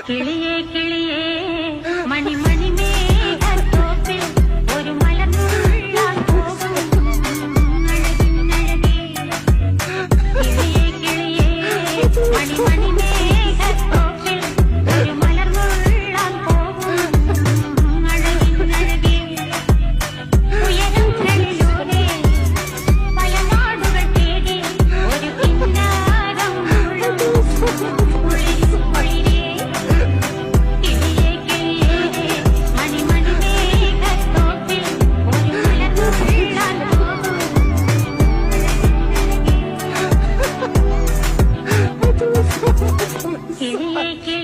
കിളിയേ കിളിയേ മണി മണി മേഘത്തോപ്പിൽ ഒരു മലർന്നുള്ളാൻ പോകും അഴകിനഴകേ. കിളിയേ കിളിയേ മണി മണി മേഘത്തോപ്പിൽ ഒരു മലർന്നുള്ളാൻ പോകും അഴകിനഴകേ. ഉയരങ്ങളിലൂടെ പല നാടുകൾ തേടി ഒരു കിന്നാരം മുഴങ്ങും. കിളിയേ